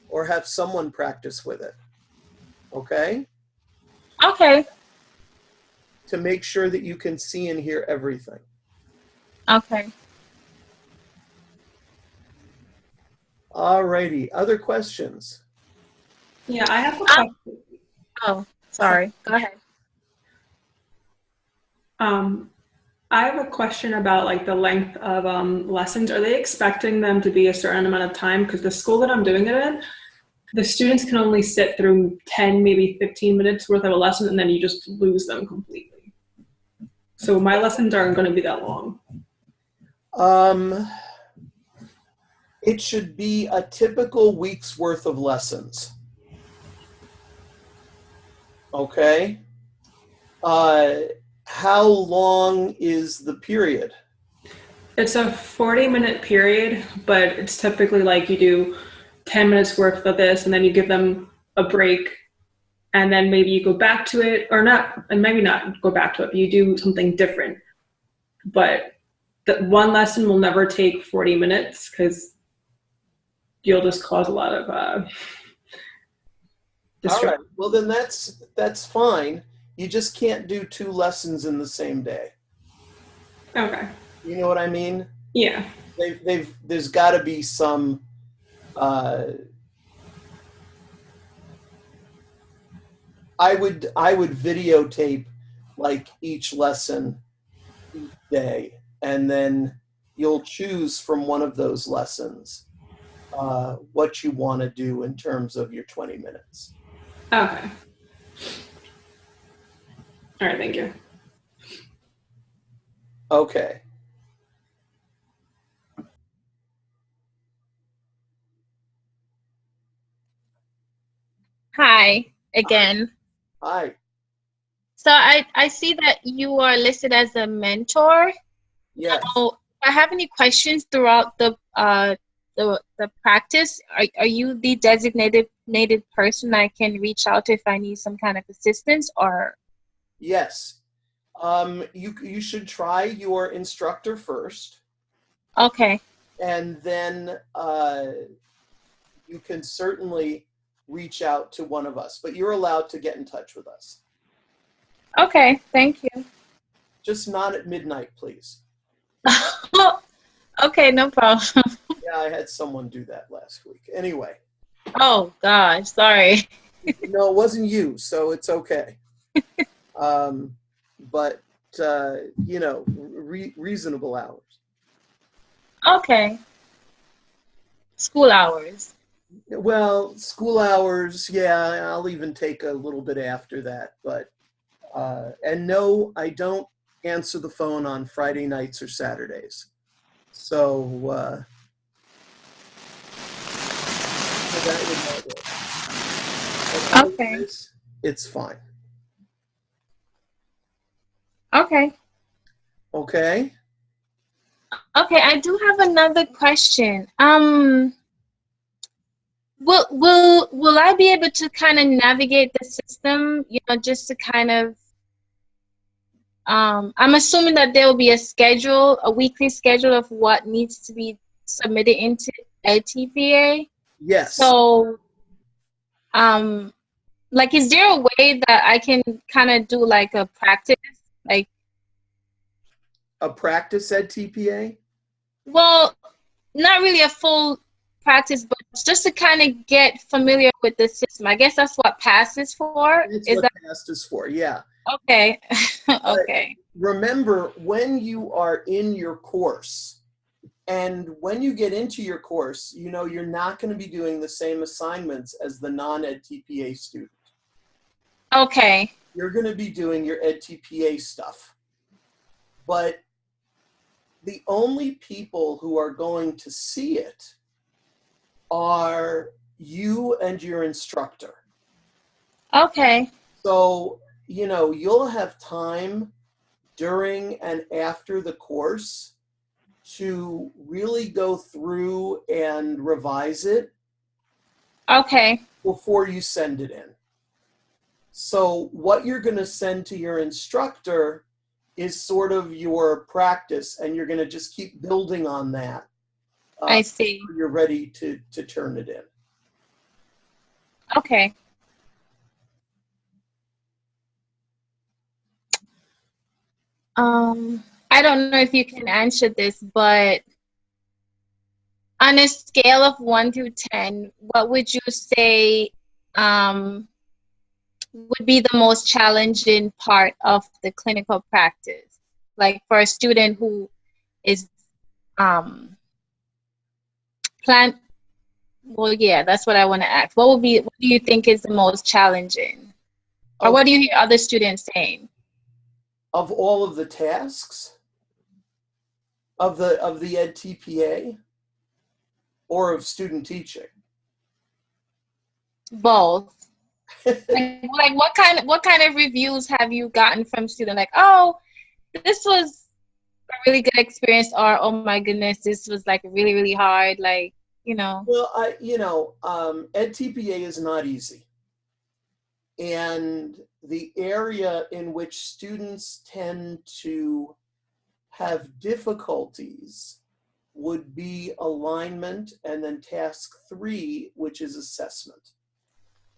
or have someone practice with it. Okay? Okay. To make sure that you can see and hear everything. Okay. All righty. Other questions? Yeah, I have a question. Oh, sorry. Go ahead. I have a question about like the length of lessons. Are they expecting them to be a certain amount of time? Because the school that I'm doing it in, the students can only sit through 10, maybe 15 minutes worth of a lesson, and then you just lose them completely. So my lessons aren't going to be that long. It should be a typical week's worth of lessons. Okay. How long is the period? It's a 40-minute period, but it's typically like you do 10 minutes worth of this, and then you give them a break, and then maybe you go back to it, or not, and maybe not go back to it, but you do something different. But the one lesson will never take 40 minutes because you'll just cause a lot of All distraction. right. Well, then that's fine. You just can't do 2 lessons in the same day. Okay. You know what I mean? Yeah. There's got to be some. I would videotape like each lesson each day, and then you'll choose from one of those lessons what you want to do in terms of your 20 minutes. Okay. All right, thank you. Okay. Hi again. Hi. So I see that you are listed as a mentor. Yes. Now, if I have any questions throughout the practice, are you the designated person I can reach out to if I need some kind of assistance, or? Yes. You should try your instructor first. Okay. And then you can certainly reach out to one of us, but you're allowed to get in touch with us. Okay, thank you. Just not at midnight, please. Okay, no problem. Yeah, I had someone do that last week. Anyway. Oh, gosh, sorry. No, it wasn't you, so it's okay. But, you know, reasonable hours. Okay. School hours. Well, school hours, yeah, I'll even take a little bit after that. But, and no, I don't answer the phone on Friday nights or Saturdays. So, that would not work. But Okay. otherwise, it's fine. Okay. Okay. Okay, I do have another question. Will I be able to kind of navigate the system, you know, just to kind of I'm assuming that there will be a schedule, a weekly schedule of what needs to be submitted into edTPA. Yes. So like, is there a way that I can kind of do like a practice, like A practice edTPA? well, not really a full practice, but just to kind of get familiar with the system. I guess that's what PASS is for. That's Is what that PAST is for, yeah. okay? Okay. Remember, when you are in your course, and when you get into your course, you know, you're not going to be doing the same assignments as the non-edTPA student. Okay. You're going to be doing your edTPA stuff. But the only people who are going to see it are you and your instructor. Okay. So, you know, you'll have time during and after the course to really go through and revise it Okay. before you send it in. So what you're going to send to your instructor is sort of your practice, and you're going to just keep building on that. I see. You're ready to turn it in. Okay. I don't know if you can answer this, but on a scale of 1 through 10, what would you say would be the most challenging part of the clinical practice? Like for a student who is well, yeah, that's what I want to ask. What do you think is the most challenging? Or what do you hear other students saying? Of all of the tasks of the edTPA? or of student teaching? Both. like what kind of reviews have you gotten from students? Like, oh, this was a really good experience, or oh my goodness, this was like really, really hard. Like, Well, edTPA is not easy. And the area in which students tend to have difficulties would be alignment, and then task 3, which is assessment.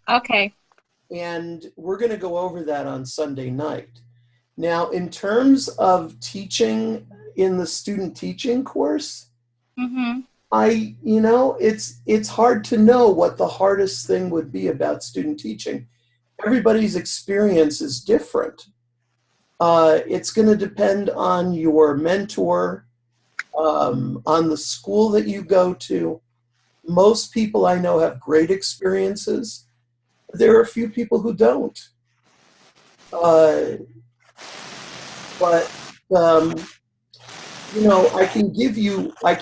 Okay. And we're going to go over that on Sunday night. Now, in terms of teaching in the student teaching course, Mm-hmm. it's hard to know what the hardest thing would be about student teaching. Everybody's experience is different. It's going to depend on your mentor, on the school that you go to. Most people I know have great experiences. There are a few people who don't. But I can give you a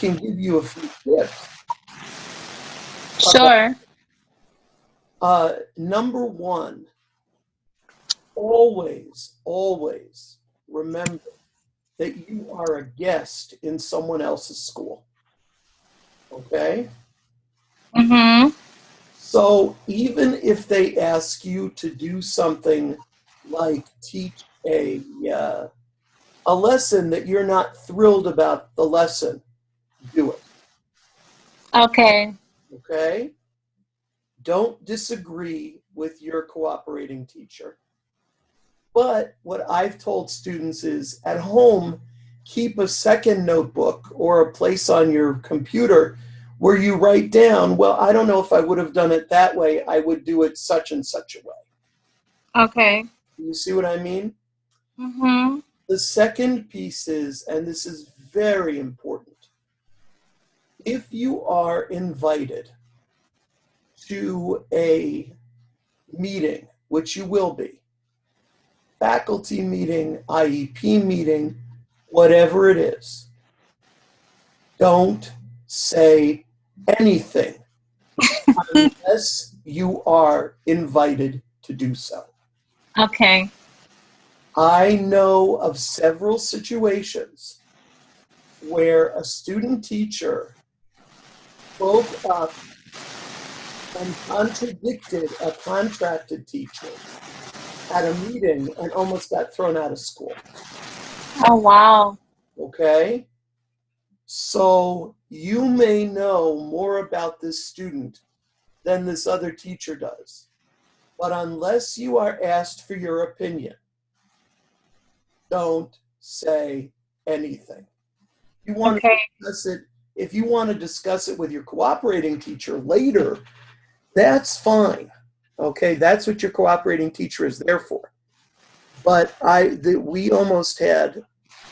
few tips. Sure. Number 1, always remember that you are a guest in someone else's school. Okay? Mm-hmm. So even if they ask you to do something like teach a lesson that you're not thrilled about the lesson, do it. Okay. Okay? Don't disagree with your cooperating teacher. But what I've told students is, at home, keep a second notebook or a place on your computer where you write down, well, I don't know if I would have done it that way. I would do it such and such a way. Okay. You see what I mean? Mm-hmm. The second piece is, and this is very important, if you are invited to a meeting, which you will be, faculty meeting, IEP meeting, whatever it is, don't say anything unless you are invited to do so. Okay. I know of several situations where a student teacher spoke up and contradicted a contracted teacher at a meeting and almost got thrown out of school. Oh, wow. Okay? So you may know more about this student than this other teacher does. But unless you are asked for your opinion, don't say anything. You want to discuss it. If you want to discuss it with your cooperating teacher later, that's fine. Okay, that's what your cooperating teacher is there for. But we almost had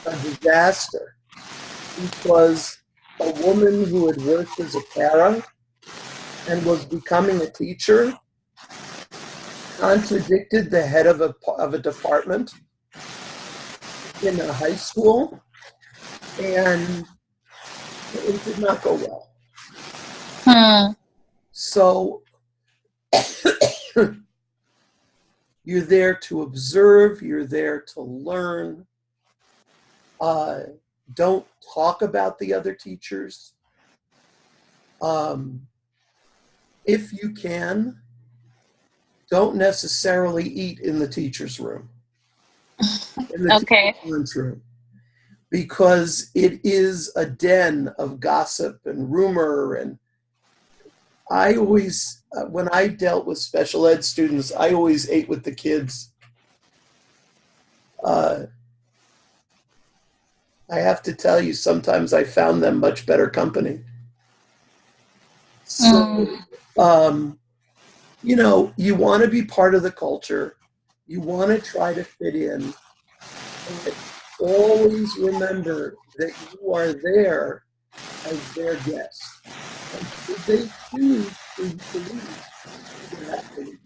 a disaster because a woman who had worked as a para and was becoming a teacher contradicted the head of a department in a high school, and it did not go well. So you're there to observe, you're there to learn. Don't talk about the other teachers. If you can, don't necessarily eat in the teacher's room. In the teacher's lunchroom, because it is a den of gossip and rumor. And I always, when I dealt with special ed students, I always ate with the kids. I have to tell you, sometimes I found them much better company. So, you want to be part of the culture. You want to try to fit in. But always remember that you are there as their guest. And if they choose to leave, you have to leave.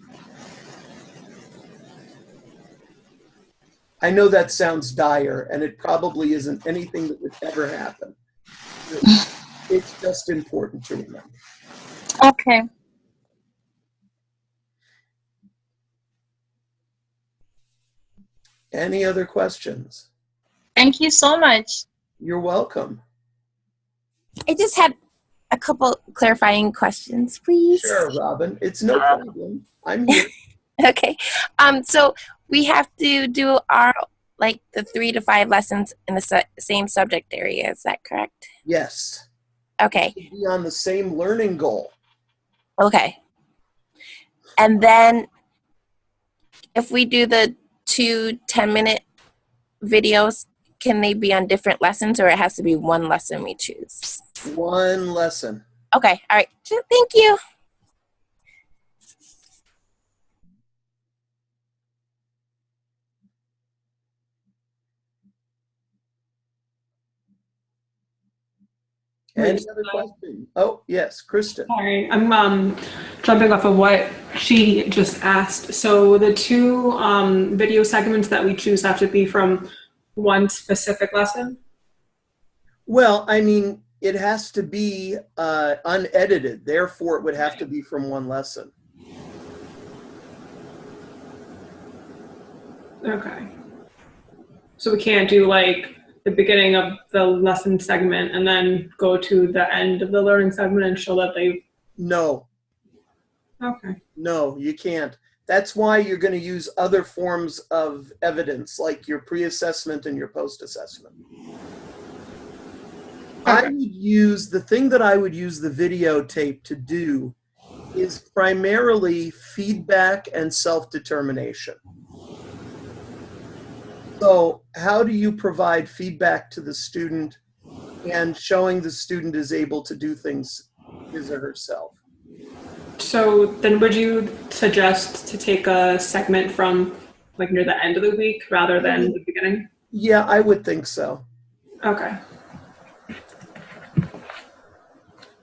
I know that sounds dire, and it probably isn't anything that would ever happen. It's just important to remember. Okay. Any other questions? Thank you so much. You're welcome. I just had a couple clarifying questions, please. Sure, Robin. It's no problem. I'm here. Okay. So we have to do our, like, the 3 to 5 lessons in the same subject area. Is that correct? Yes. Okay. Be on the same learning goal. Okay. And then if we do the 2 10-minute videos, can they be on different lessons, or it has to be one lesson we choose? One lesson. Okay. All right. Thank you. Any other question? Oh, yes, Kristen. Sorry, I'm jumping off of what she just asked. So the 2 video segments that we choose have to be from one specific lesson? Well, I mean, it has to be unedited. Therefore, it would have to be from one lesson. Okay. So we can't do like the beginning of the lesson segment and then go to the end of the learning segment and show that they... No. Okay. No, you can't. That's why you're going to use other forms of evidence, like your pre-assessment and your post-assessment. I would use, the thing that I would use the videotape to do is primarily feedback and self-determination. So how do you provide feedback to the student and showing the student is able to do things his or herself? So then would you suggest to take a segment from like near the end of the week rather than the beginning? Yeah, I would think so. Okay.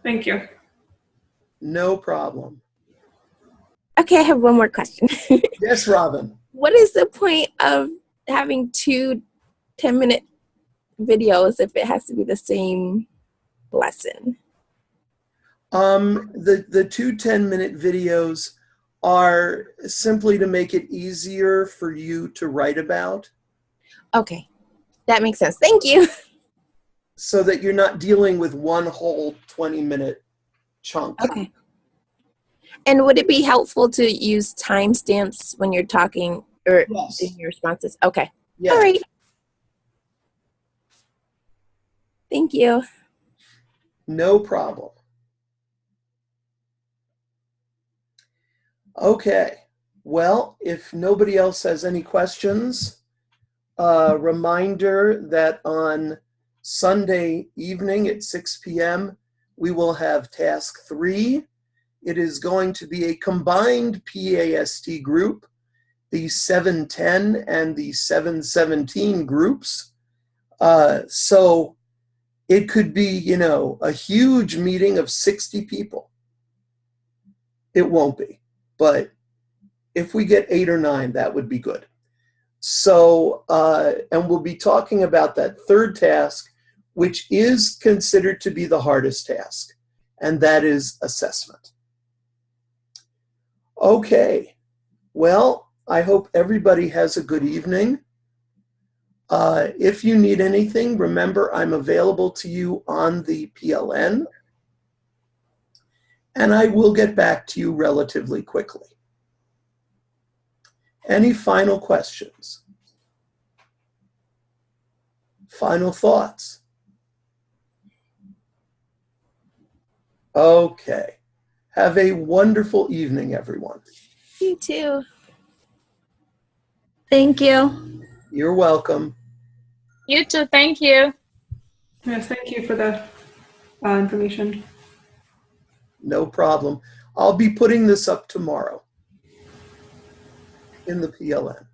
Thank you. No problem. Okay, I have one more question. Yes, Robin. What is the point of having 2 10-minute videos if it has to be the same lesson? The 2 10-minute videos are simply to make it easier for you to write about. Okay, that makes sense. Thank you. So that you're not dealing with one whole 20-minute chunk. Okay. And would it be helpful to use timestamps when you're talking or Yes. doing your responses? Okay. Yes. All right. Thank you. No problem. Okay. Well, if nobody else has any questions, reminder that on Sunday evening at 6 p.m., we will have task 3. It is going to be a combined PAST group, the 710 and the 717 groups. So it could be, you know, a huge meeting of 60 people. It won't be, but if we get 8 or 9, that would be good. So, and we'll be talking about that third task, which is considered to be the hardest task, and that is assessment. Okay, well, I hope everybody has a good evening. If you need anything, remember I'm available to you on the PLN, and I will get back to you relatively quickly. Any final questions? Final thoughts? Okay. Have a wonderful evening, everyone. You too. Thank you. You're welcome. You too. Thank you. Yes, thank you for the information. No problem. I'll be putting this up tomorrow in the PLN.